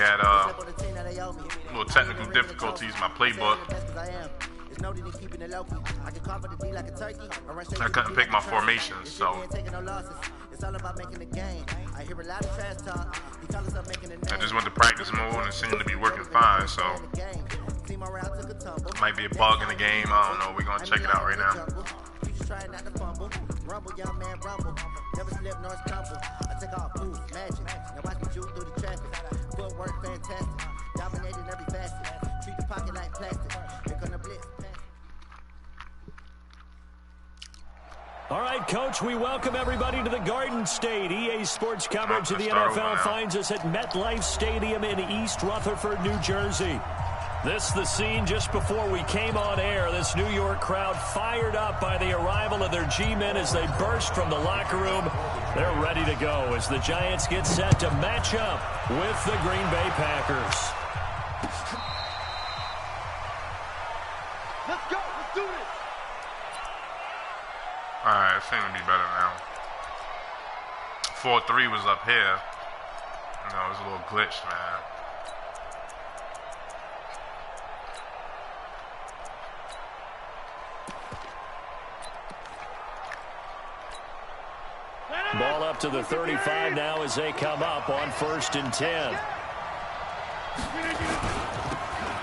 had little technical difficulties in my playbook. I couldn't pick my formations, so I just went to practice mode and it seemed to be working fine. So might be a bug in the game. I don't know. We're gonna check it out right now. All right, Coach, we welcome everybody to the Garden State. EA Sports coverage of the NFL finds us at MetLife Stadium in East Rutherford, New Jersey. This is the scene just before we came on air. This New York crowd fired up by the arrival of their G-men as they burst from the locker room. They're ready to go as the Giants get set to match up with the Green Bay Packers. Let's go. Let's do this. All right, it seems to be better now. 4-3 was up here. You know, it was a little glitched, man. Ball up to the 35 now as they come up on 1st and 10.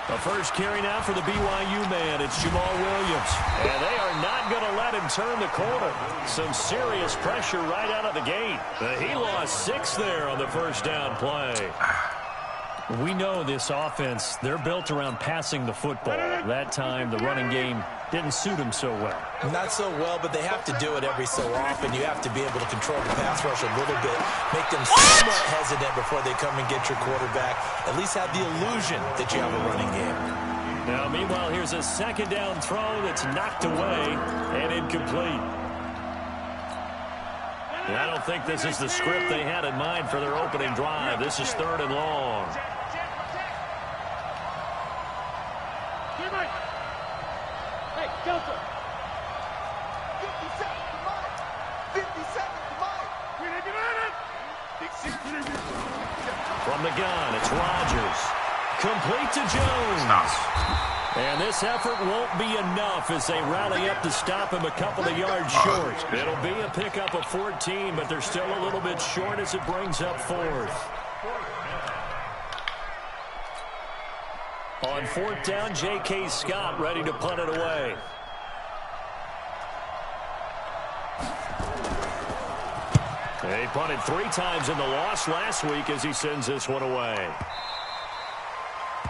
The first carry now for the BYU man. It's Jamal Williams. And they are not going to let him turn the corner. Some serious pressure right out of the gate. He lost 6 there on the first down play. We know this offense, they're built around passing the football. That time, the running game didn't suit him so well. Not so well, but they have to do it every so often. You have to be able to control the pass rush a little bit, make them somewhat hesitant before they come and get your quarterback. At least have the illusion that you have a running game. Now, meanwhile, here's a second down throw that's knocked away and incomplete. And I don't think this is the script they had in mind for their opening drive. This is 3rd and long. Hey, Delta. 50 seconds to mine. 50 seconds to mine. From the gun, it's Rodgers. Complete to Jones. And this effort won't be enough as they rally up to stop him a couple of yards short. It'll be a pickup of 14, but they're still a little bit short as it brings up 4th. On 4th down, J.K. Scott ready to punt it away. He punted 3 times in the loss last week as he sends this one away.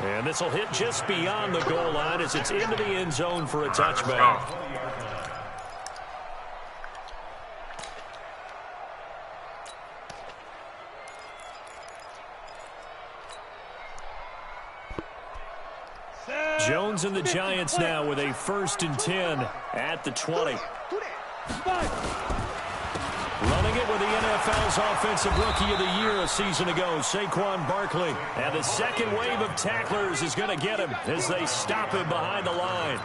And this will hit just beyond the goal line as it's into the end zone for a touchback. Jones and the Giants now with a 1st and 10 at the 20. Running it with the NFL's Offensive Rookie of the Year a season ago, Saquon Barkley. And the second wave of tacklers is going to get him as they stop him behind the line.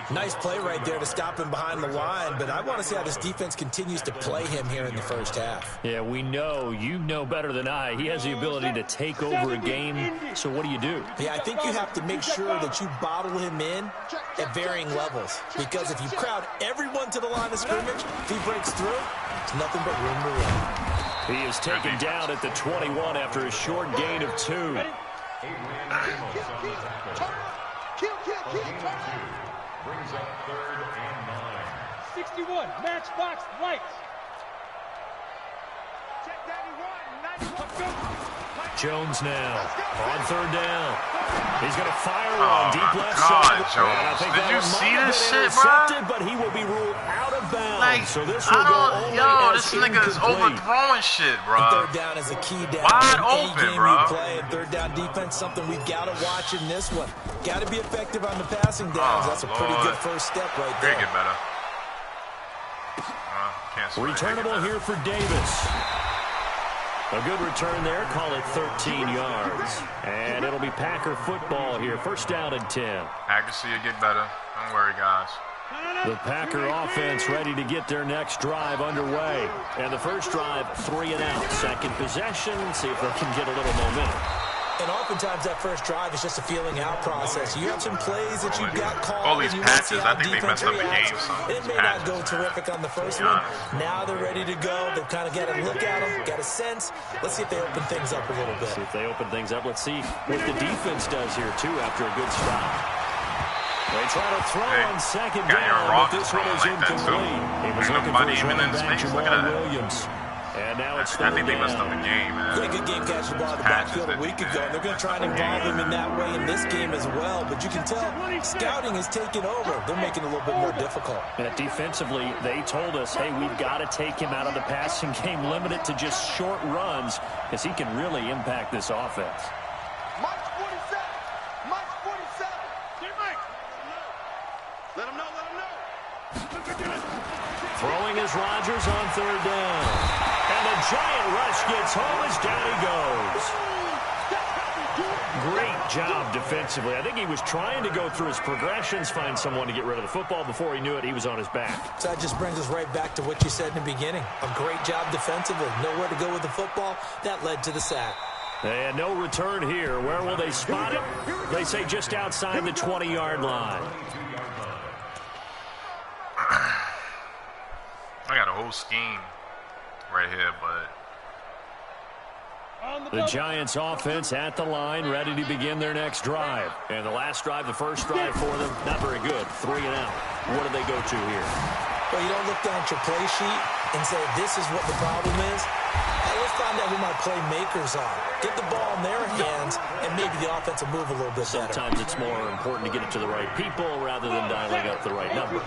Nice play right there to stop him behind the line, but I want to see how this defense continues to play him here in the first half. Yeah, we know. You know better than I. He has the ability to take over a game, so what do? Yeah, I think you have to make sure that you bottle him in at varying levels, because if you crowd everyone to the line of scrimmage, if he breaks through, it's nothing but room to run. He is taken down at the 21 after a short gain of 2. Brings up 3rd and 9. 61, matchbox lights. Check 91. Jones now on 3rd down. He's going to fire one deep left God, side. Jones. Did you see this shit, bro? But he will be ruled out of bounds. Like, so this will go only this nigga is overthrowing shit, bro. And 3rd down is a key down. Wide in open, any game bro. You play, and 3rd down defense, something we've got to watch in this one. Got to be effective on the passing downs. That's a pretty good first step right there. They get better. Returnable here for Davis. A good return there. Call it 13 yards. And it'll be Packer football here. 1st down and 10. Accuracy will get better. Don't worry, guys. The Packer offense ready to get their next drive underway. And the first drive, 3 and out. Second possession. See if they can get a little momentum. And oftentimes that first drive is just a feeling out process. You have some plays that you've got called. All these and you patches, see how I think they messed up the game. It may not go terrific on the first one. Now they're ready to go. They've kind of got a look at them, got a sense. Let's see if they open things up a little bit. See if they open things up. Let's see what the defense does here, too, after a good stop. They try to throw on second down, but this one is incomplete. He was looking for his running back, Jamal Williams. And now it's I think they messed up the game, man. Played a good game catching the ball in the backfield a week ago. And they're going to try and involve him in that way in this game as well. But you can tell scouting is taking over. They're making it a little bit more difficult. And defensively, they told us, hey, we've got to take him out of the passing game, limit it to just short runs, because he can really impact this offense. Mike 47. Mike 47. Teammate. Let him know. Let him know. Throwing is Rodgers on third down. And the giant rush gets home as down he goes. Great job defensively. I think he was trying to go through his progressions, find someone to get rid of the football. Before he knew it, he was on his back. So that just brings us right back to what you said in the beginning. A great job defensively. Nowhere to go with the football. That led to the sack. And no return here. Where will they spot it? They say just outside the 20-yard line. I got a whole scheme right here, but the Giants offense at the line, ready to begin their next drive. And the last drive, the first drive for them, not very good. 3 and out. What do they go to here? Well, you don't look down at your play sheet and say, this is what the problem is. Hey, let's find out who my playmakers are. Get the ball in their hands, and maybe the offense will move a little bit better. Sometimes it's more important to get it to the right people rather than dialing up the right number.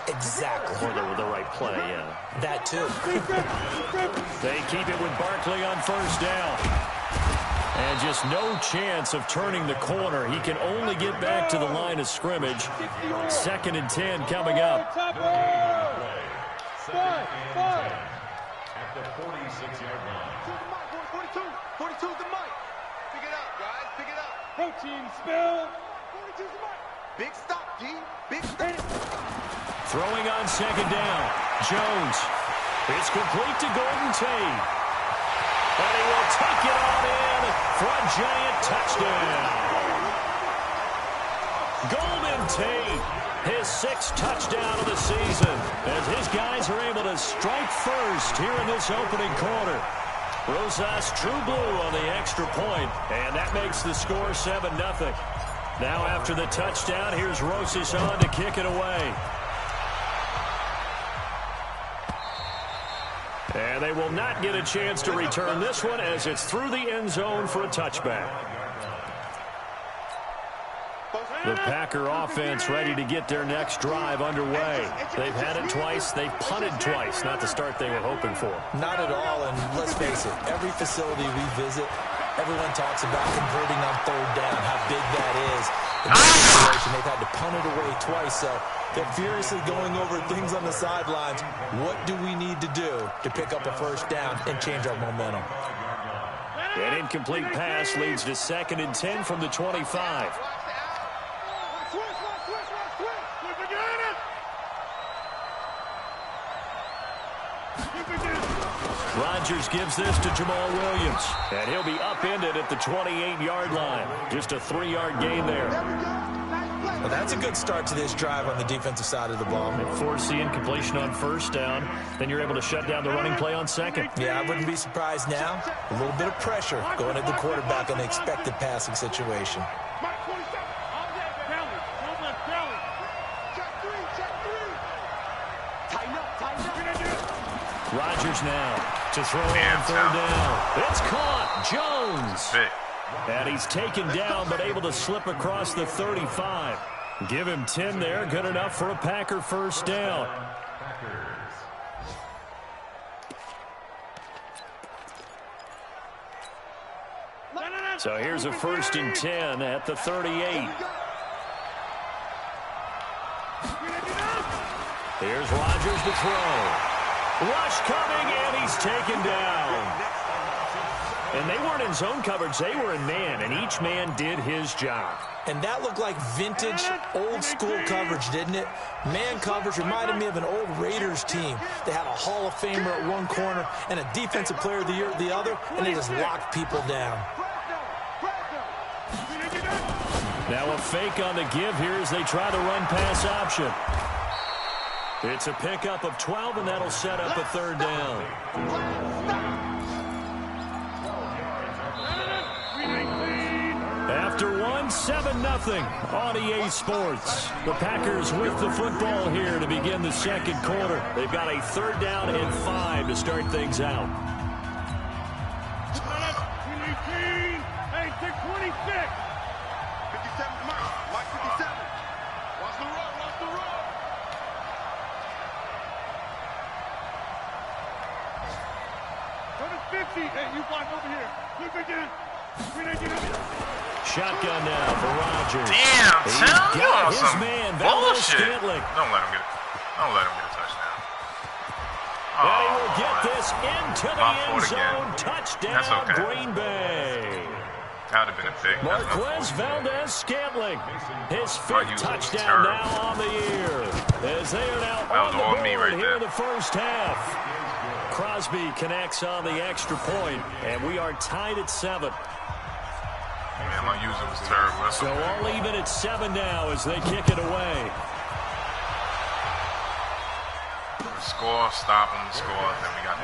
Exactly. Or the right play, yeah. That too. They keep it with Barkley on first down. And just no chance of turning the corner. He can only get back to the line of scrimmage. 2nd and 10 coming up. At the 46-yard line. 42's the mic. Pick it up, guys. Pick it up. Protein spill. 42's the mic. Big stop, D. Big stop. Throwing on second down. Jones. It's complete to Golden Tate. And he will take it on in for a giant touchdown. Golden Tate, his 6th touchdown of the season, as his guys are able to strike first here in this opening quarter. Rosas true blue on the extra point, and that makes the score 7-0. Now after the touchdown, here's Rosas on to kick it away. And they will not get a chance to return this one as it's through the end zone for a touchback. The Packer offense ready to get their next drive underway. They've had it twice. They've punted twice. Not the start they were hoping for. Not at all, and let's face it, every facility we visit, everyone talks about converting on third down, how big that is. In this situation, they've had to punt it away twice, so they're furiously going over things on the sidelines. What do we need to do to pick up a first down and change our momentum? An incomplete pass leads to 2nd and 10 from the 25. Rodgers gives this to Jamal Williams, and he'll be upended at the 28-yard line. Just a 3-yard gain there. Well, that's a good start to this drive on the defensive side of the ball. They force the incompletion on first down. Then you're able to shut down the running play on second. Yeah, I wouldn't be surprised now. A little bit of pressure going at the quarterback on the expected passing situation. Rodgers now to throw on third down. It's caught. Jones. And he's taken down but able to slip across the 35. Give him 10 there. Good enough for a Packer first down. So here's a 1st and 10 at the 38. Here's Rodgers to throw. Rush coming, and he's taken down. And they weren't in zone coverage. They were in man, and each man did his job. And that looked like vintage, old-school coverage, didn't it? Man coverage reminded me of an old Raiders team. They had a Hall of Famer at one corner and a Defensive Player of the Year at the other, and they just locked people down. Now a fake on the give here as they try the run-pass option. It's a pickup of 12, and that'll set up a third down. After 7-0 on EA Sports. The Packers with the football here to begin the second quarter. They've got a third down and 5 to start things out. Hey, 26. 57 to Mike 57. Watch the road, watch the road. Go to 50. Hey, you block over here. Look again. Shotgun now for Rodgers. Damn, Tim, you on some bullshit. Don't let him get a touchdown. And he will get this into the end zone. Touchdown, Green Bay. That would have been a pick. Marquez Valdez-Scantling. His 5th touchdown now on the year. As they are now on the board here in the first half. Crosby connects on the extra point, and we are tied at 7. Man, my user was terrible. So all even at 7 now as they kick it away. Score, stop them, score, then we got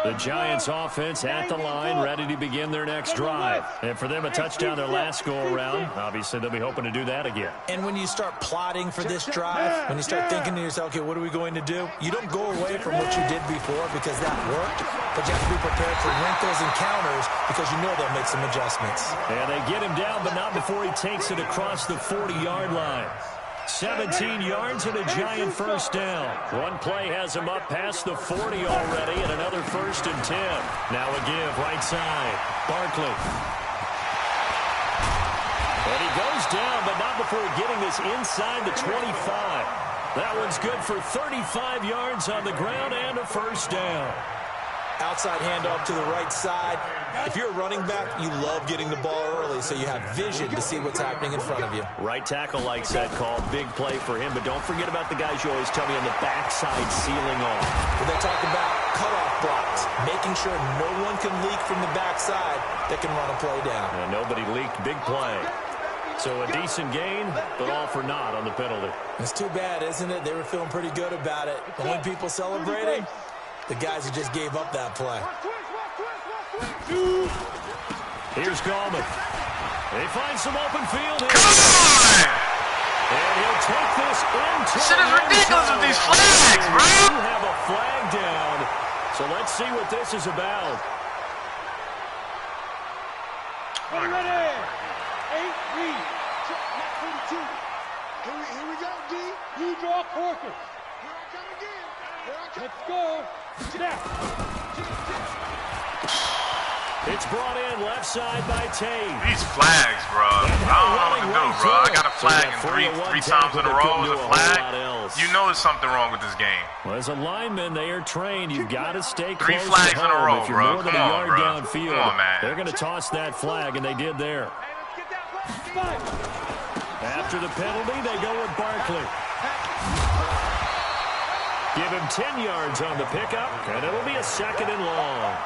the Giants offense at the line, ready to begin their next drive. And for them, a touchdown their last go-around. Obviously, they'll be hoping to do that again. And when you start plotting for this drive, when you start thinking to yourself, okay, what are we going to do? You don't go away from what you did before because that worked, but you have to be prepared for wrinkles and counters because you know they'll make some adjustments. And they get him down, but not before he takes it across the 40-yard line. 17 yards and a Giant first down. One play has him up past the 40 already, and another 1st and 10. Now a give right side. Barkley. And he goes down, but not before getting this inside the 25. That one's good for 35 yards on the ground and a first down. Outside handoff to the right side. If you're a running back, you love getting the ball early so you have vision to see what's happening in front of you. Right tackle likes that call. Big play for him, but don't forget about the guys you always tell me on the backside sealing off. When they talk about cutoff blocks, making sure no one can leak from the backside that can run a play down. And nobody leaked. Big play. So a decent gain, but all for naught on the penalty. It's too bad, isn't it? They were feeling pretty good about it. The only people celebrating, the guys who just gave up that play. Here's Gallman. They find some open field here. Come on! And he'll take this into This shit is ridiculous with these flags, bro. You have a flag down. So let's see what this is about. Ready, ready. 8 read. Not 42. Here we go, D. You draw Corker. Here I come again. Let's go. Sit down. It's brought in left side by Tate. These flags, bro. I don't know what to do, bro. I got a flag in three times in a row as a flag. You know there's something wrong with this game. Well, as a lineman, they are trained. You've got to stay close 3 flags to in a home. row, If you're bro. more than Come a on, yard bro. downfield, Come on, man. they're going to toss that flag, and they did there. After the penalty, they go with Barkley. Give him 10 yards on the pickup, and it'll be a 2nd and long.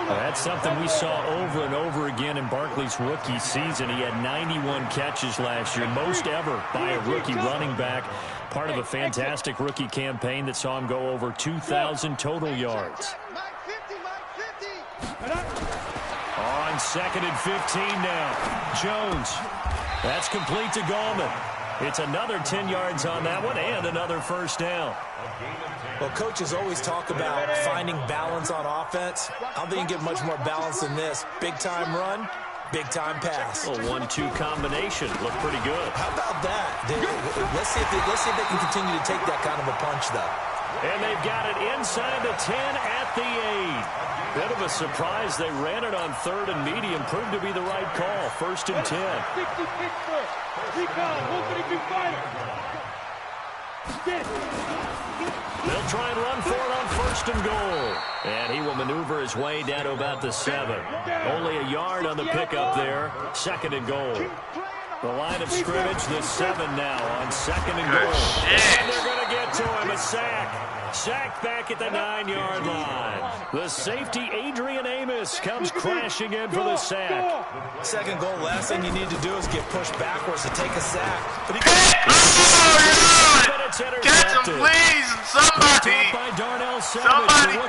That's something we saw over and over again in Barkley's rookie season. He had 91 catches last year, most ever by a rookie running back. Part of a fantastic rookie campaign that saw him go over 2,000 total yards. On 2nd and 15 now. Jones. That's complete to Gallman. It's another 10 yards on that one and another first down. Well, coaches always talk about finding balance on offense. I don't think you get much more balance than this. Big-time run, big-time pass. A 1-2 combination. Looked pretty good. How about that? Let's see if they can continue to take that kind of a punch, though. And they've got it inside the 10 at the 8. Bit of a surprise. They ran it on 3rd and medium. Proved to be the right call. 1st and 10. 66 first. Recon. Nobody can fight it. They'll try and run for it on 1st and goal. And he will maneuver his way down to about the 7. Only a yard on the pickup there. 2nd and goal. The line of scrimmage, the 7 now on 2nd and goal. And they're going to get to him, a sack. Sacked back at the 9-yard line. The safety, Adrian Amos, comes crashing in for the sack. Second goal, last thing you need to do is get pushed backwards to take a sack. But he catch him, please! Somebody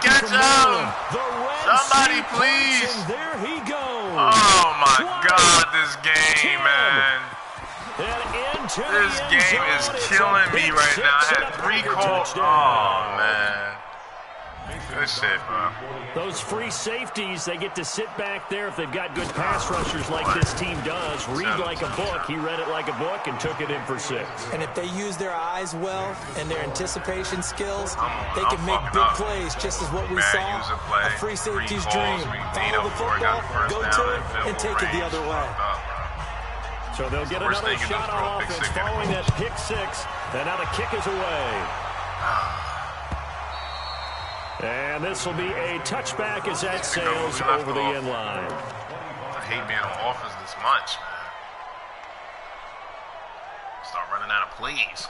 catch him! Somebody, please! There he goes. Oh my God, this game, man! This game is killing me right now. I had 3 calls. Oh man. Good shit, bro. Those free safeties, they get to sit back there if they've got good pass rushers like this team does. Read like a book. He read it like a book and took it in for 6. And if they use their eyes well and their anticipation skills, they can make big plays, just as what we saw. A free safety's dream. Follow the football, go to it, and take it the other way. So they'll get another shot on offense following that pick 6. And now the kick is away. And this will be a touchback as that sails over the end line. I hate being on offense this much, man. Start running out of plays.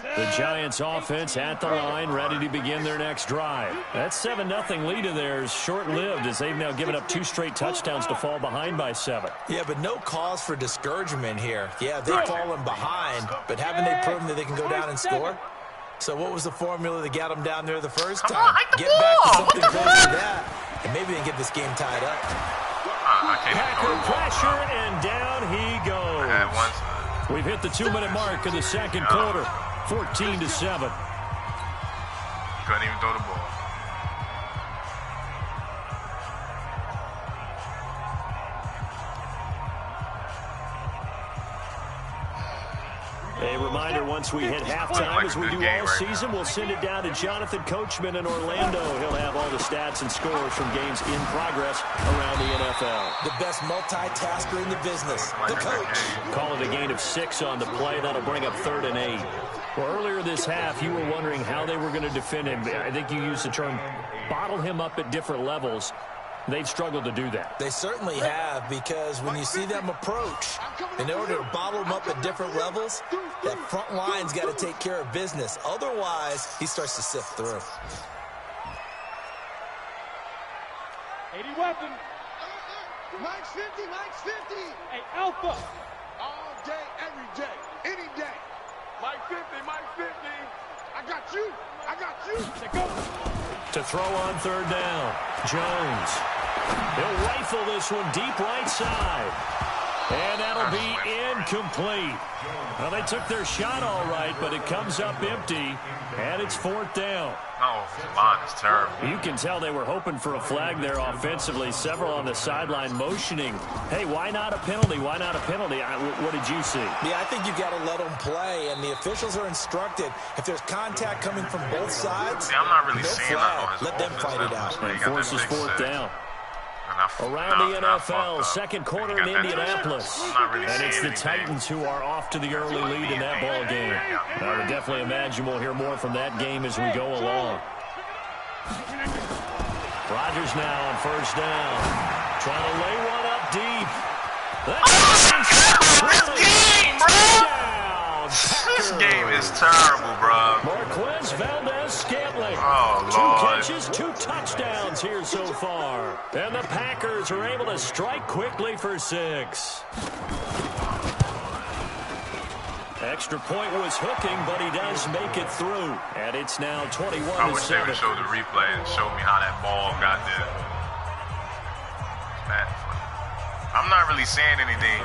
The Giants offense at the line, ready to begin their next drive. That 7-0 lead of theirs short-lived as they've now given up 2 straight touchdowns to fall behind by 7. Yeah, but no cause for discouragement here. Yeah, they've fallen behind, but haven't they proven that they can go down and score? So what was the formula that got them down there the first time? Get back to something close to that, and maybe they can get this game tied up. Packer pressure, and down he goes. We've hit the 2-minute mark in the second quarter. 14-7. Couldn't even throw the ball. A reminder, once we hit halftime, as we do all season, we'll send it down to Jonathan Coachman in Orlando. He'll have all the stats and scores from games in progress around the NFL. The best multitasker in the business, the coach. Call it a gain of 6 on the play. That'll bring up 3rd and 8. Well, earlier this half, you were wondering how they were going to defend him. I think you used the term bottle him up at different levels. They've struggled to do that. They certainly have, because when you see them approach, in order to bottle them up at different levels, that front line's got to take care of business. Otherwise, he starts to sift through. 80 weapon. Mike's 50, Mike's 50. Hey, Alpha. All day, every day, any day. Mike 50, Mike 50. I got you. I got you. Let's go. To throw on 3rd down, Jones. He'll rifle this one deep right side. And that'll be incomplete. Well, they took their shot all right, but it comes up empty, and it's 4th down. No, the line is terrible. You can tell they were hoping for a flag there offensively. Several on the sideline motioning. Hey, why not a penalty? Why not a penalty? What did you see? Yeah, I think you've got to let them play, and the officials are instructed. If there's contact coming from both sides, I'm not really no seeing flag. that on his Let them fight it out. And forces 4th down. Around the NFL, second quarter in Indianapolis. And it's the Titans who are off to the early lead in that ball game. I would definitely imagine we'll hear more from that game as we go along. Rodgers now on 1st down. Trying to lay one up deep. This game is terrible, bro. Marquez Valdez-Scantling. Oh, Lord. 2 catches, 2 touchdowns here so far. And the Packers are able to strike quickly for 6. Extra point was hooking, but he does make it through. And it's now 21-7. I wish they would show the replay and show me how that ball got there. Man, I'm not really saying anything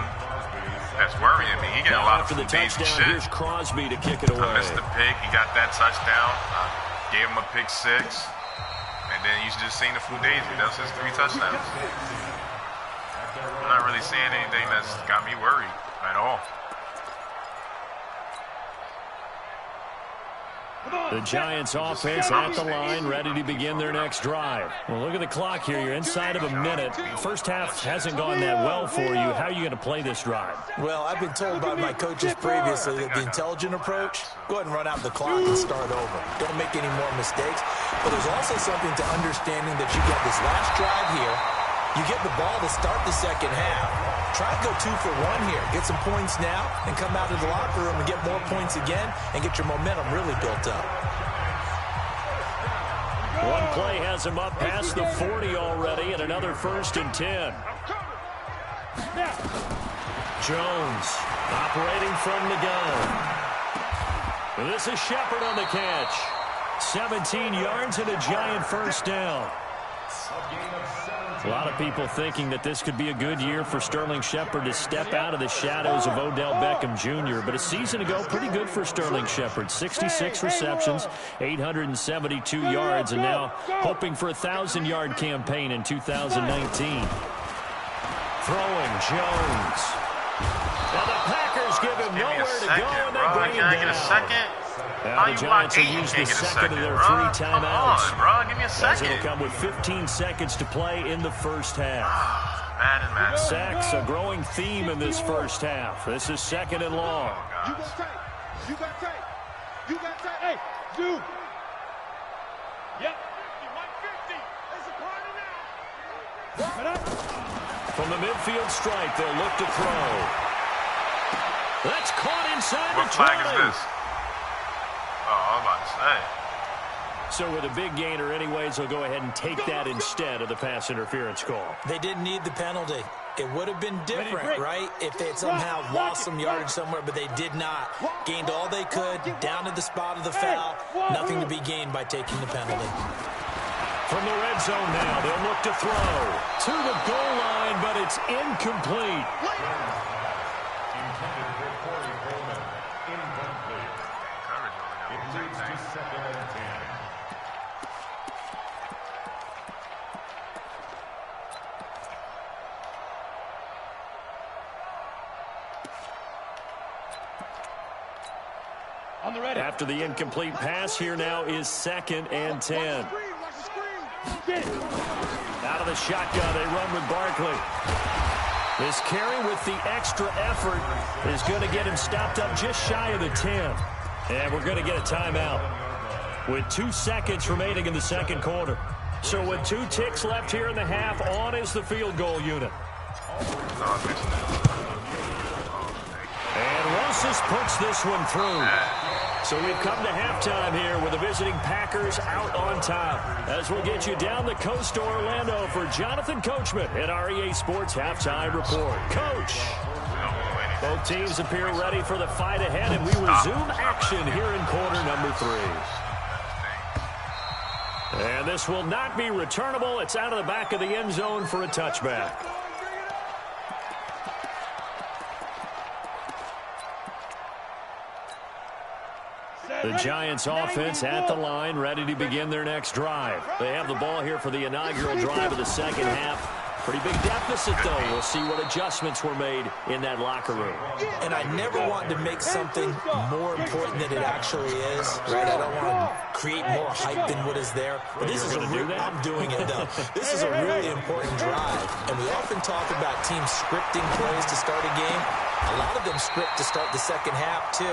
that's worrying me. He got a lot of the touchdown. Shit. Here's Crosby to kick it away. I missed the pick. He got that touchdown. I gave him a pick 6. And then you just seen the fugazi. That's his 3 touchdowns. I'm not really saying anything that's got me worried at all. The Giants offense at the line, ready to begin their next drive. Well, look at the clock here. You're inside of a minute. First half hasn't gone that well for you. How are you going to play this drive? Well, I've been told by my coaches previously that the intelligent approach, go ahead and run out the clock and start over. Don't make any more mistakes. But there's also something to understanding that you got this last drive here. You get the ball to start the second half. Try and go 2 for 1 here. Get some points now and come out of the locker room and get more points again and get your momentum really built up. One play has him up past the 40 already, and another 1st and 10. Jones operating from the gun. This is Shepard on the catch. 17 yards and a giant 1st down. A lot of people thinking that this could be a good year for Sterling Shepard to step out of the shadows of Odell Beckham Jr. But a season ago, pretty good for Sterling Shepard. 66 receptions, 872 yards, and now hoping for a 1,000-yard campaign in 2019. Throwing Jones. Now the Packers give him nowhere to go, and they bring him down. Get a second? Now the Giants will use the second of their 3 timeouts. Come on, bro. Give me a second. As it'll come with 15 seconds to play in the 1st half. Madden. Sacks, a growing theme in this 1st half. This is 2nd and long. You got tape. You got tape. You got tape. Hey, dude. Yep. 50. It's a party now. From the midfield stripe, they'll look to throw. That's caught inside the 20. What flag is this? Oh, I'm about to say. So with a big gainer anyways, they'll go ahead and take that instead of the pass interference call. They didn't need the penalty. It would have been different, right, if they had somehow lost some yardage somewhere, but they did not. Gained all they could, down to the spot of the foul. Nothing to be gained by taking the penalty. From the red zone now, they'll look to throw. To the goal line, but it's incomplete. After the incomplete pass, here now is 2nd and 10. Out of the shotgun, they run with Barkley. This carry with the extra effort is going to get him stopped up just shy of the 10. And we're going to get a timeout with 2 seconds remaining in the 2nd quarter. So with 2 ticks left here in the half, on is the field goal unit. And Rosas puts this one through. So we've come to halftime here with the visiting Packers out on top. As we'll get you down the coast to Orlando for Jonathan Coachman at our EA Sports Halftime Report. Coach, both teams appear ready for the fight ahead, and we resume action here in quarter number 3. And this will not be returnable. It's out of the back of the end zone for a touchback. The Giants offense at the line, ready to begin their next drive. They have the ball here for the inaugural drive of the 2nd half. Pretty big deficit, though. We'll see what adjustments were made in that locker room. And I never want to make something more important than it actually is, right? I don't want to create more hype than what is there. But this is I'm doing it, though. This is a really important drive. And we often talk about teams scripting plays to start a game. A lot of them script to start the 2nd half, too.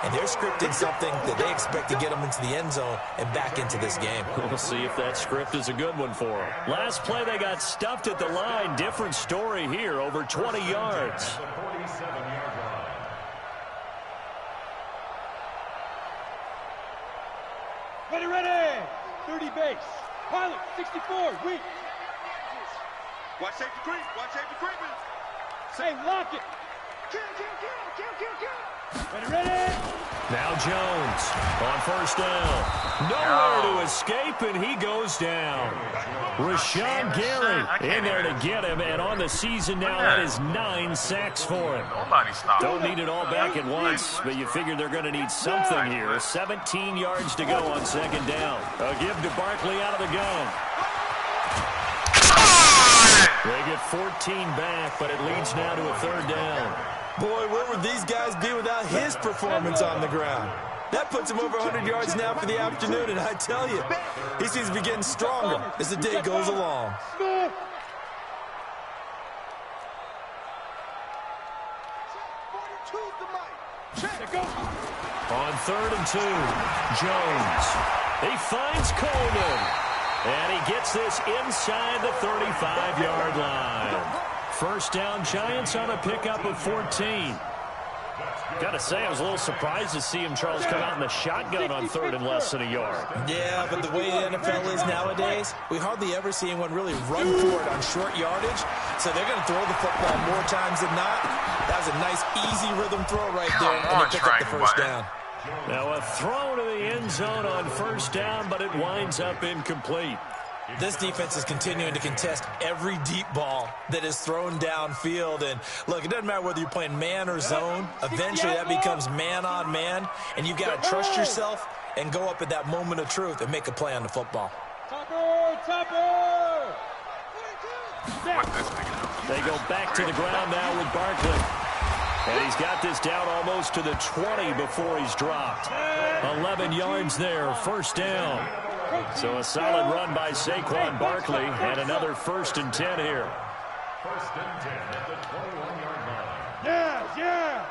And they're scripting something that they expect to get them into the end zone and back into this game. We'll see if that script is a good one for them. Last play, they got stuffed at the line. Different story here, over 20 yards. Ready. 30 base. Pilot, 64, weak. Watch safety creep. Say, lock it. Kill. Ready. Now Jones on 1st down. Nowhere to escape, and he goes down. Rashawn Gary in there to get him, and on the season now, that is 9 sacks for him. Don't need it all back at once, but you figure they're going to need something here. 17 yards to go on 2nd down. A give to Barkley out of the gun. They get 14 back, but it leads now to a 3rd down. Boy, where would these guys be without his performance on the ground? That puts him over 100 yards now for the afternoon, and I tell you, he seems to be getting stronger as the day goes along. On 3rd and 2, Jones. He finds Coleman. And he gets this inside the 35-yard line. First down, Giants on a pickup of 14. Got to say, I was a little surprised to see him, Charles, come out in the shotgun on third and less than a yard. Yeah, but the way the NFL is nowadays, we hardly ever see anyone really run for it on short yardage. So they're going to throw the football more times than not. That was a nice, easy rhythm throw right there, and they pick up the first down. Now a throw to the end zone on first down, but it winds up incomplete. This defense is continuing to contest every deep ball that is thrown downfield. And, look, it doesn't matter whether you're playing man or zone. Eventually that becomes man-on-man, and you've got to trust yourself and go up at that moment of truth and make a play on the football. They go back to the ground now with Barkley. And he's got this down almost to the 20 before he's dropped. 11 yards there, first down. So a solid run by Saquon Barkley, and another 1st and 10 here. 1st and 10 at the 21-yard line. Yeah.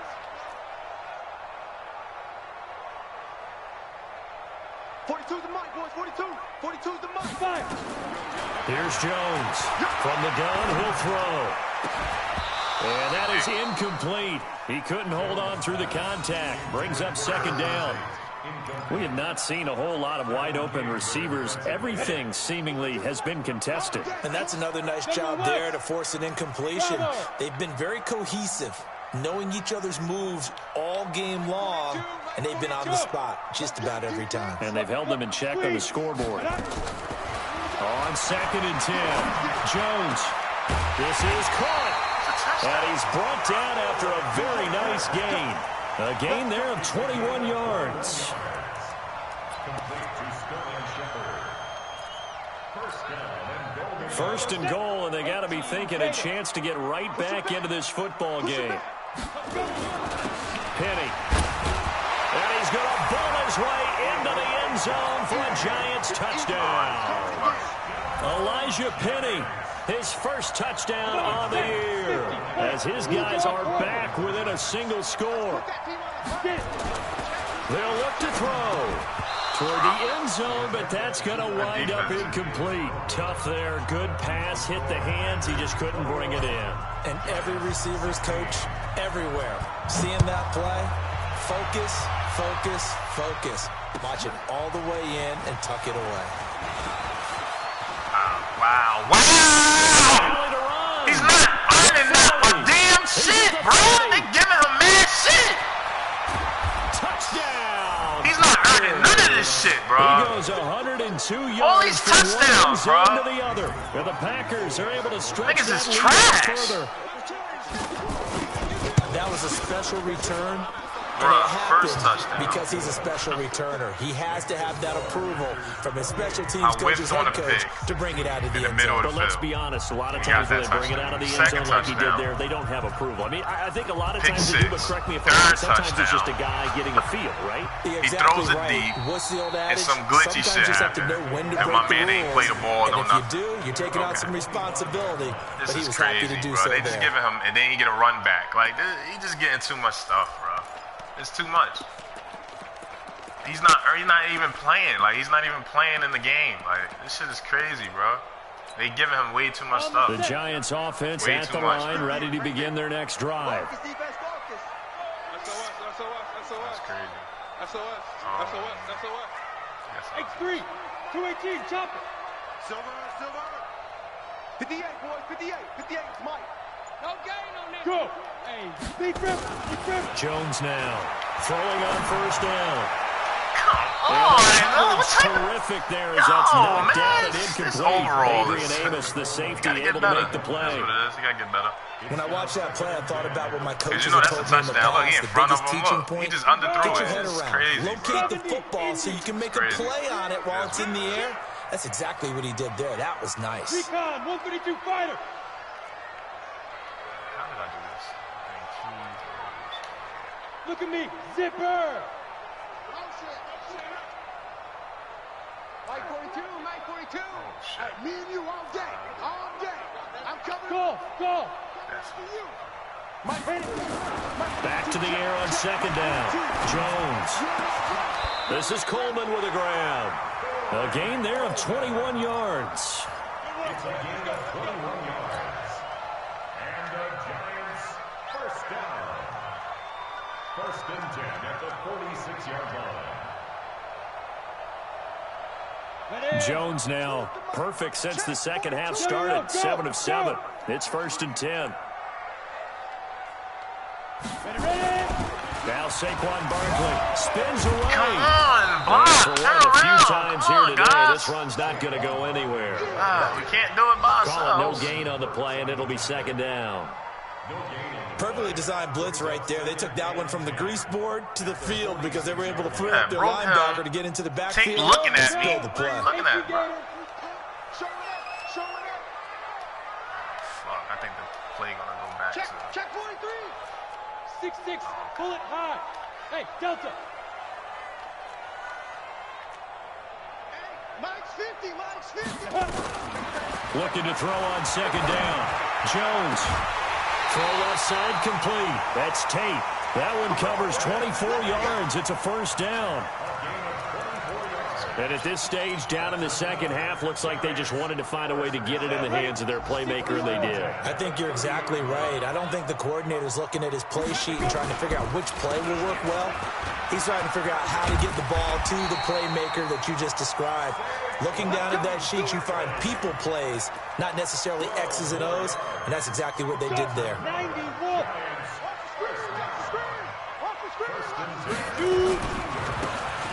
42's the mic, boys. 42's the mic. Fire. Here's Jones. From the gun, he'll throw. And that is incomplete. He couldn't hold on through the contact. Brings up 2nd down. We have not seen a whole lot of wide-open receivers. Everything seemingly has been contested. And that's another nice job there to force an incompletion. They've been very cohesive, knowing each other's moves all game long, and they've been on the spot just about every time. And they've held them in check on the scoreboard. On 2nd and 10, Jones. This is caught. And he's brought down after a very nice gain. A gain there of 21 yards. First and goal, and they got to be thinking a chance to get right back into this football game. Penny. And he's going to bowl his way into the end zone for a Giants touchdown. Elijah Penny, his first touchdown on the year, as his guys are back within a single score. They'll look to throw toward the end zone, but that's going to wind up incomplete. Tough there. Good pass. Hit the hands. He just couldn't bring it in. And every receiver's coach everywhere, seeing that play, focus, focus, focus. Watch it all the way in and tuck it away. Wow. He's not earning that a damn shit, bro. They giving him mad shit. Touchdown. He's not earning none of this shit, bro. He goes 102 yards. All these touchdowns, bro. To the other. And the Packers are able to stretch Niggas is that trash. further. That was a special return. Bruh, first touchdown. Because he's a special returner. He has to have that approval from his special teams coach's head coach to bring it out of the end zone. But let's be honest, a lot of times when they bring it out of the end zone like he did there, they don't have approval. I mean, I think a lot of times they do, but correct me if I'm wrong, sometimes it's just a guy getting a feel, right? He throws it deep. What's the old adage? And some glitchy shit happens. And my man ain't played the ball, and no nothing. if you do, you're taking out some responsibility. This but he is was crazy, happy to do bro. so They just giving him, and then he get a run back. Like, he just getting too much stuff, bro. It's too much. He's not even playing. Like, he's not even playing in the game. Like, this shit is crazy, bro. They giving him way too much stuff. The Giants offense way at the much, line, bro. ready to begin their next drive. That's crazy. X3, 218, chop it. Silver. 58, boys, 58, Mike. No gain on this. Go. Hey, big grip. Jones now throwing on first down. Oh, Terrific there as that's knocked down and incomplete. Overall, Adrian Amos, the safety, able able to make the play. That's what it is. You gotta get better. When I watched that play, I thought about what my coaches You know have that's told a me in the touchdown. Look, he past. in The front of biggest him. teaching Look, point, he just underthrew get your it. head It's around. crazy. Locate the football so you can make a Crazy. play on it while it's in the air. That's exactly what he did there. That was nice. Recon, 152 fighter. How did I do this? Look at me, zipper. Mike 42. Me and you all day. I'm coming. Go. Back to the air on second down. Jones. This is Coleman with a grab. A gain there of 21 yards. It's a gain of 21 yards. And the Giants first down. 1st and 10 at the 46-yard line. Jones now perfect since the second half started. 7 of 7. It's 1st and 10. Now Saquon Barkley spins away. Come on, block. For one of the few Turn times around. here Come on, today, guys. this run's not going to go anywhere. We can't do it by Call it no ourselves. gain on the play, and it'll be 2nd down. Perfectly designed blitz right there. They took that one from the grease board to the field because they were able to free up their broke linebacker him. to get into the Take backfield. looking and at me. spill the play. Looking at me, bro. Show it up. Show it up. Fuck, I think the play gonna go back Check. to. Check 43. 6-6. Pull it high. Hey, Delta. Hey, Mike's 50. Mike's 50. Looking to throw on 2nd down. Jones. Throw left side complete. That's Tate. That one covers 24 yards. It's a 1st down. And at this stage, down in the second half, looks like they just wanted to find a way to get it in the hands of their playmaker, and they did. I think you're exactly right. I don't think the coordinator's looking at his play sheet and trying to figure out which play will work well. He's trying to figure out how to get the ball to the playmaker that you just described. Looking down at that sheet, you find people plays, not necessarily X's and O's, and that's exactly what they did there. 91.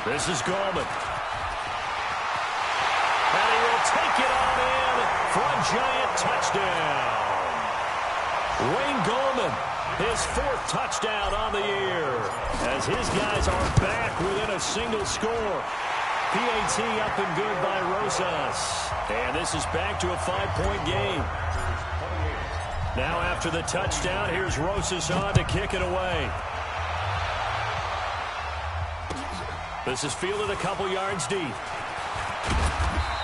This is Gallman. And he will take it on in for a giant touchdown. Wayne Gallman, his 4th touchdown on the year, as his guys are back within a single score. PAT up and good by Rosas. And this is back to a 5-point game. Now after the touchdown, here's Rosas on to kick it away. This is fielded a couple yards deep.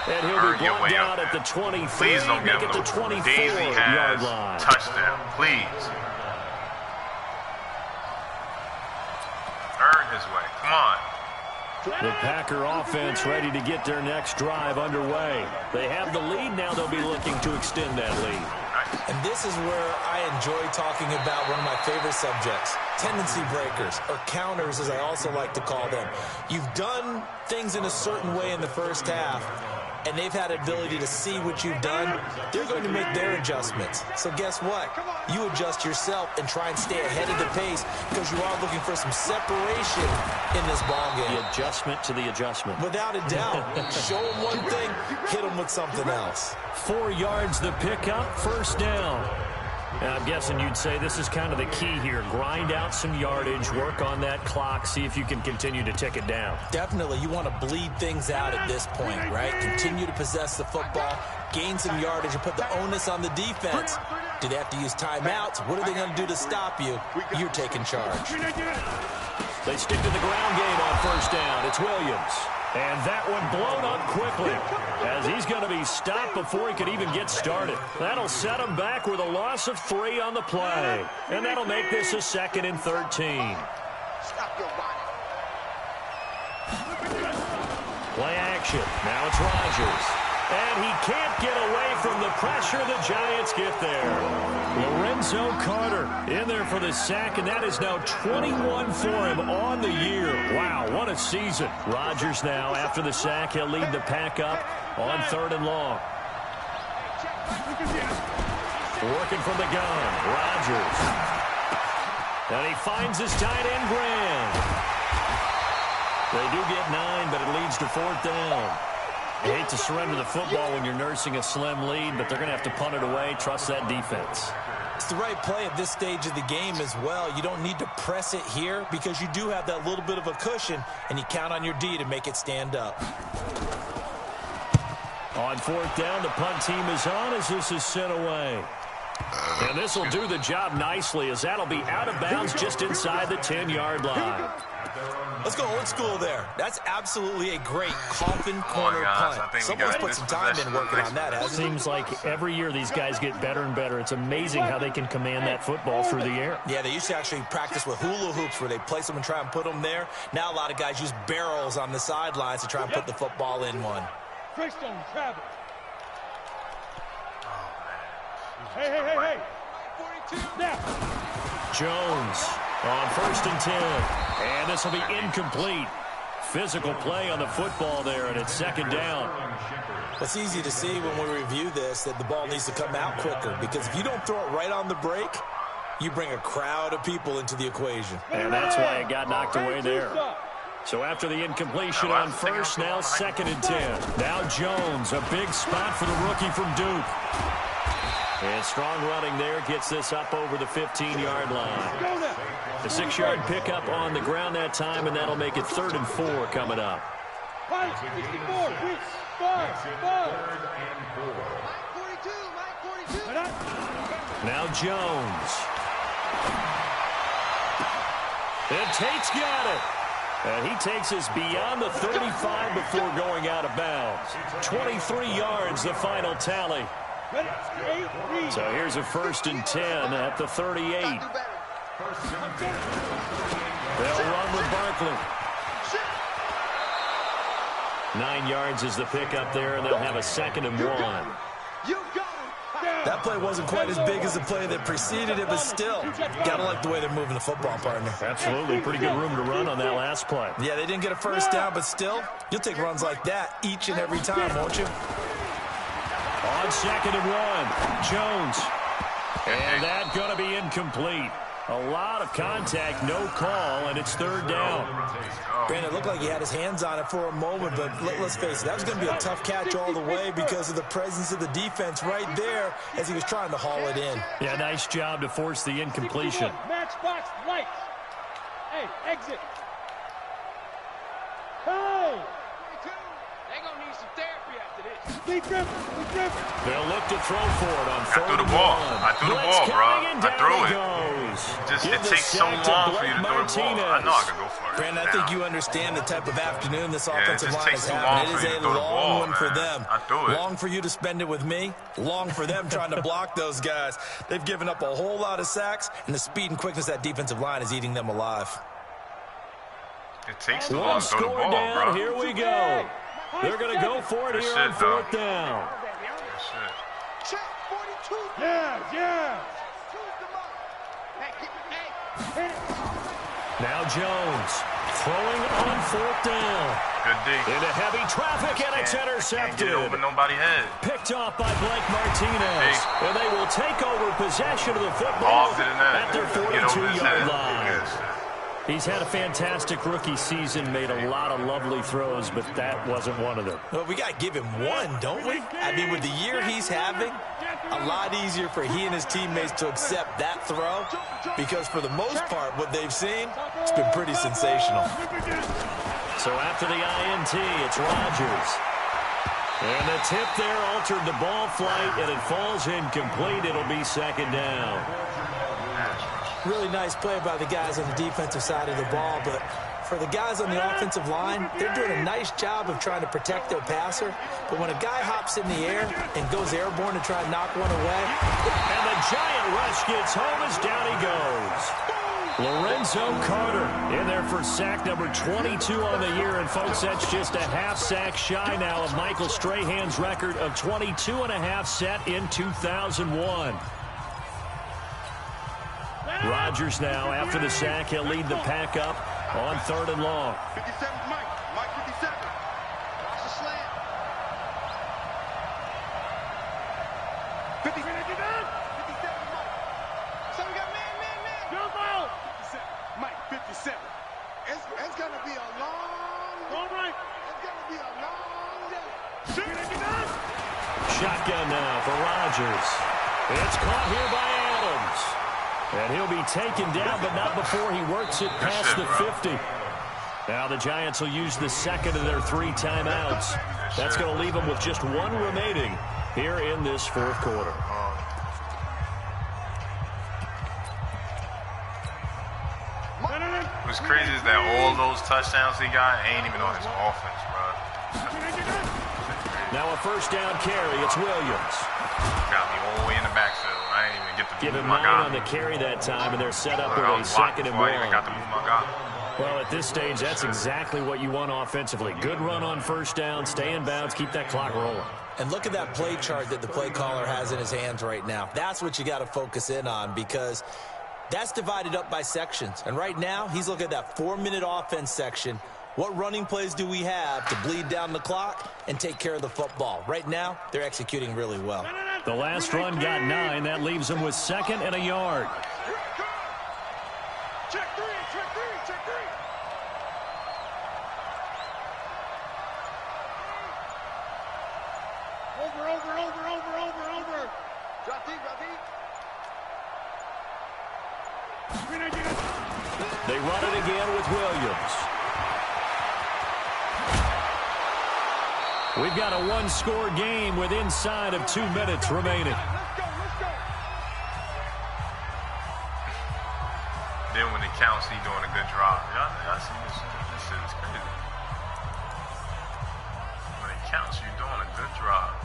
And he'll Earn be your blocked way out up at the there. 23, Please don't make give it him the a Daisy 24-yard has line. touchdown. Please. Earn his way. Come on. The Packer offense ready to get their next drive underway. They have the lead. Now they'll be looking to extend that lead. And this is where I enjoy talking about one of my favorite subjects, tendency breakers, or counters as I also like to call them. You've done things in a certain way in the first half, and they've had an ability to see what you've done. They're going to make their adjustments. So guess what? You adjust yourself and try and stay ahead of the pace because you are looking for some separation in this ball game. The adjustment to the adjustment. Without a doubt. Show them one thing, hit them with something else. 4 yards the pickup, 1st down. Now, I'm guessing you'd say this is kind of the key here. Grind out some yardage, work on that clock, see if you can continue to tick it down. Definitely, you want to bleed things out at this point, right? Continue to possess the football, gain some yardage, and put the onus on the defense. Do they have to use timeouts? What are they going to do to stop you? You're taking charge. They stick to the ground game on 1st down. It's Williams. And that one blown up quickly as he's going to be stopped before he could even get started. That'll set him back with a loss of 3 on the play. And that'll make this a 2nd and 13. Play action. Now it's Rodgers. And he can't get away from the pressure. The Giants get there. Lorenzo Carter in there for the sack, and that is now 21 for him on the year. Wow, what a season. Rodgers now, after the sack, he'll lead the pack up on 3rd and long. Working from the gun, Rodgers. And he finds his tight end, Graham. They do get 9, but it leads to 4th down. You hate to surrender the football when you're nursing a slim lead, but they're going to have to punt it away. Trust that defense. It's the right play at this stage of the game as well. You don't need to press it here because you do have that little bit of a cushion, and you count on your D to make it stand up. On 4th down, the punt team is on as this is sent away. And this will do the job nicely, as that'll be out of bounds just inside the 10-yard line. Let's go old school there. That's absolutely a great coffin corner punt. Someone's put some time in working on that, hasn't it? Seems like every year these guys get better and better. It's amazing how they can command that football through the air. Yeah, they used to actually practice with hula hoops where they place them and try and put them there. Now a lot of guys use barrels on the sidelines to try and put the football in one. Greystone, travel. Hey. 42. Now. Jones on 1st and 10. And this will be incomplete. Physical play on the football there, and it's 2nd down. It's easy to see when we review this that the ball needs to come out quicker, because if you don't throw it right on the break, you bring a crowd of people into the equation. And that's why it got knocked away there. So after the incompletion on 1st, now 2nd and 10. Now Jones, a big spot for the rookie from Duke. And strong running there gets this up over the 15-yard line. The 6-yard pickup on the ground that time, and that'll make it 3rd and 4 coming up. Now Jones. And Tate's got it. And he takes us beyond the 35 before going out of bounds. 23 yards, the final tally. So here's a 1st and 10 at the 38. They'll run with Barkley. 9 yards is the pickup there, and they'll have a 2nd and 1. That play wasn't quite as big as the play that preceded it, but still, gotta like the way they're moving the football, partner. Absolutely. Pretty good room to run on that last play. Yeah, they didn't get a 1st down, but still, you'll take runs like that each and every time, won't you? On 2nd and 1, Jones. And that's going to be incomplete. A lot of contact, no call, and it's 3rd down. Brandon, it looked like he had his hands on it for a moment, but let's face it, that was going to be a tough catch all the way because of the presence of the defense right there as he was trying to haul it in. Yeah, nice job to force the incompletion. Matchbox lights. Hey, exit. Hey! They're going to need some therapy after this. They'll look to throw for it on 3rd and 1. I threw the ball, bro. I threw it. It takes so long for you to throw the ball. I know I could go for it. Brandon, I think you understand the type of afternoon this offensive line is having. It is a long one for them. I threw it. Long for you to spend it with me. Long for them trying to block those guys. They've given up a whole lot of sacks, and the speed and quickness of that defensive line is eating them alive. It takes too long to throw the ball, bro. Here we go. They're going to go for it here on 4th down. Yeah. Now Jones throwing on 4th down. Good D. Into heavy traffic, and it's intercepted. Can't get over nobody's head. Picked off by Blake Martinez. And they will take over possession of the football at their 42-yard line. He's had a fantastic rookie season, made a lot of lovely throws, but that wasn't one of them. Well, we got to give him one, don't we? I mean, with the year he's having, a lot easier for he and his teammates to accept that throw because for the most part, what they've seen, it's been pretty sensational. So after the INT, it's Rodgers. And the tip there altered the ball flight, and it falls incomplete. It'll be 2nd down. Really nice play by the guys on the defensive side of the ball, but for the guys on the offensive line, they're doing a nice job of trying to protect their passer. But when a guy hops in the air and goes airborne to try and knock one away. And the giant rush gets home as down he goes. Lorenzo Carter in there for sack number 22 on the year. And, folks, that's just a half sack shy now of Michael Strahan's record of 22.5 set in 2001. Rodgers now, after the sack, he'll lead the pack up on 3rd and long. 57, Mike 57. It's a slant. 57, Mike. So we got man. Jump out. 57, Mike 57. It's going to be a long day. All right. It's going to be a long day. Shotgun now for Rodgers. It's caught here by Adams. And he'll be taken down, but not before he works it past the 50. Now the Giants will use the 2nd of their 3 timeouts. That's going to leave them with just 1 remaining here in this 4th quarter. crazy is that all those touchdowns he got ain't even on his offense, bro. Now a first down carry. It's Williams. Got me all the way in the backfield. I didn't even get to Give him move my 9 guy. on the carry that time, and they're set up Look, I with a was blocked 2nd and before I 1. even got to move my guy. Well, at this stage, that's exactly what you want offensively. Good run on first down, stay in bounds, keep that clock rolling. And look at that play chart that the play caller has in his hands right now. That's what you got to focus in on, because that's divided up by sections. And right now, he's looking at that 4-minute offense section. What running plays do we have to bleed down the clock and take care of the football? Right now, they're executing really well. The last run got 9. That leaves them with 2nd and a yard. Check three. Over. Drop deep. They run it again with Williams. We've got a 1-score game with inside of 2 minutes remaining. Let's go. Then when it counts, he doing a good drop. Y'all see this shit? This shit is crazy. When it counts, you're doing a good drop.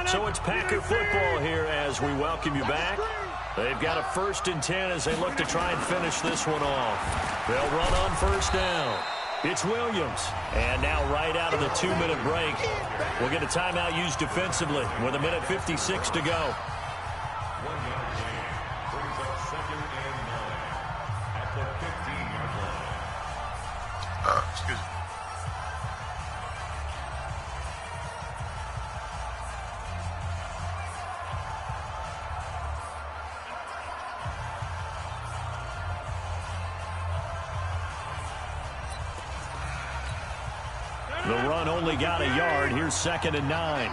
So it's Packer football here as we welcome you back. They've got a 1st and 10 as they look to try and finish this one off. They'll run on first down. It's Williams. And now right out of the 2-minute break, we'll get a timeout used defensively with 1:56 to go. Excuse me. The run only got a yard. Here's 2nd and 9.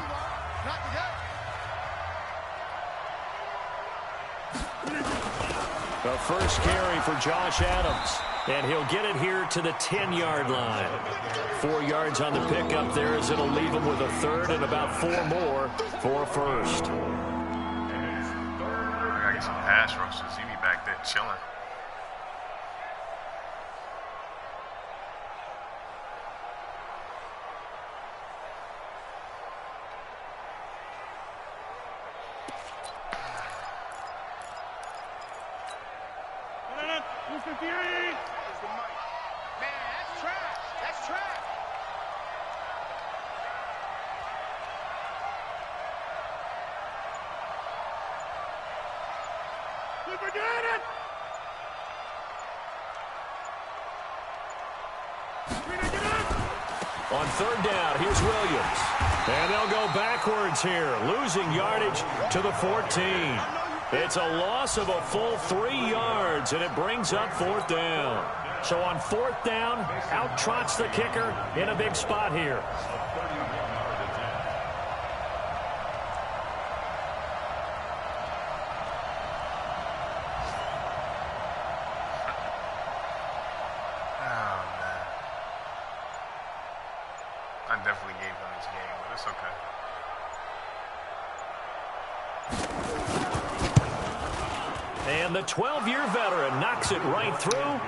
The first carry for Josh Adams. And he'll get it here to the 10-yard line. 4 yards on the pickup there as it'll leave him with a 3rd and about 4 more for a first. I gotta get some pass rushes. He be back there chilling. On 3rd down, here's Williams. And they'll go backwards here, losing yardage to the 14. It's a loss of a full 3 yards, and it brings up 4th down. So on 4th down, out trots the kicker in a big spot here. I definitely gave them this game, but it's okay. And the 12-year veteran knocks it right through,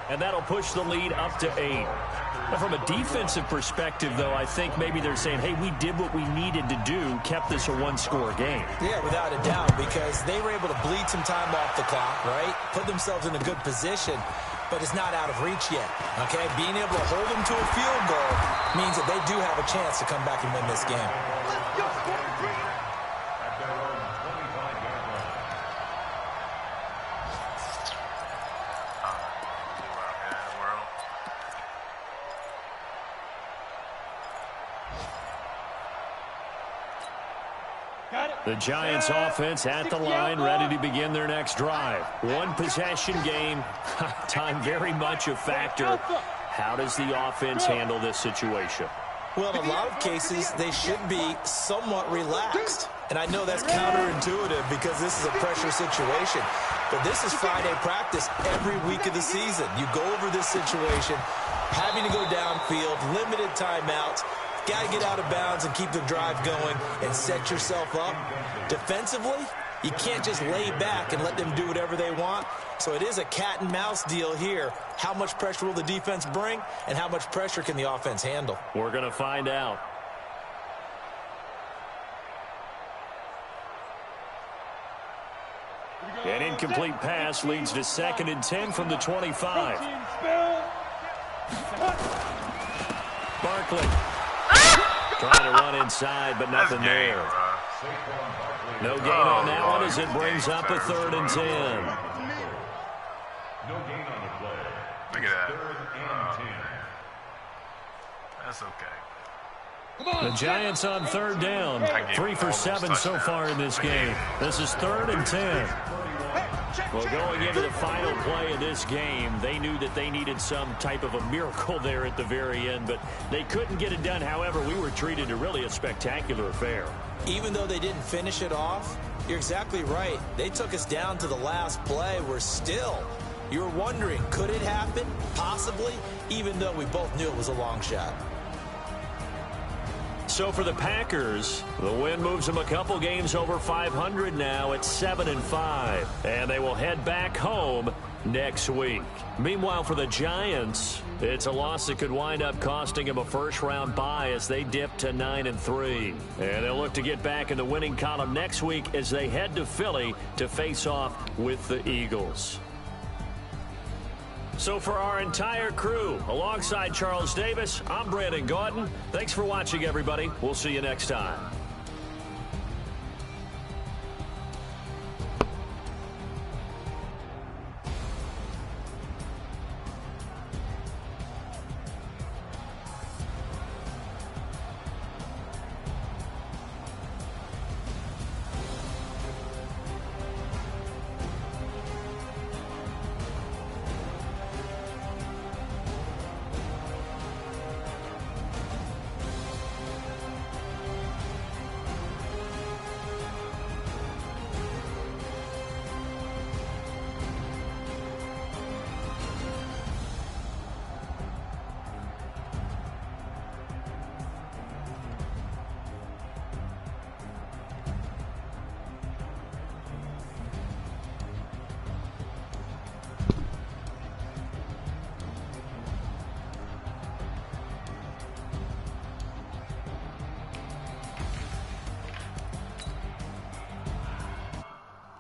and that'll push the lead up to 8. Now, from a defensive perspective, though, I think maybe they're saying, hey, we did what we needed to do, kept this a 1-score game. Yeah, without a doubt, because they were able to bleed some time off the clock, right? Put themselves in a good position, but it's not out of reach yet, okay? Being able to hold them to a field goal means that they do have a chance to come back and win this game. The Giants offense at the line, ready to begin their next drive. 1-possession game, time very much a factor. How does the offense handle this situation? Well, in a lot of cases, they should be somewhat relaxed. And I know that's counterintuitive because this is a pressure situation. But this is Friday practice every week of the season. You go over this situation, having to go downfield, limited timeouts. Got to get out of bounds and keep the drive going and set yourself up. Defensively, You can't just lay back and let them do whatever they want. So it is a cat and mouse deal here. How much pressure will the defense bring, and how much pressure can the offense handle? We're going to find out. An incomplete pass leads to 2nd and 10 from the 25. Barkley trying to run inside, but nothing there. No gain on that one as it brings up a 3rd and 10. No gain on the play. Look at that. 3rd and 10. That's okay. The Giants on 3rd down. 3 for 7 so far in this game. This is 3rd and 10. Well, going into the final play of this game, they knew that they needed some type of a miracle there at the very end, but they couldn't get it done. However, we were treated to really a spectacular affair. Even though they didn't finish it off, you're exactly right. They took us down to the last play. You're wondering, could it happen? Possibly, even though we both knew it was a long shot. So for the Packers, the win moves them a couple games over 500 now at 7-5, and they will head back home next week. Meanwhile, for the Giants, it's a loss that could wind up costing them a first-round bye as they dip to 9-3. And they'll look to get back in the winning column next week as they head to Philly to face off with the Eagles. So for our entire crew, alongside Charles Davis, I'm Brandon Gaudin. Thanks for watching, everybody. We'll see you next time.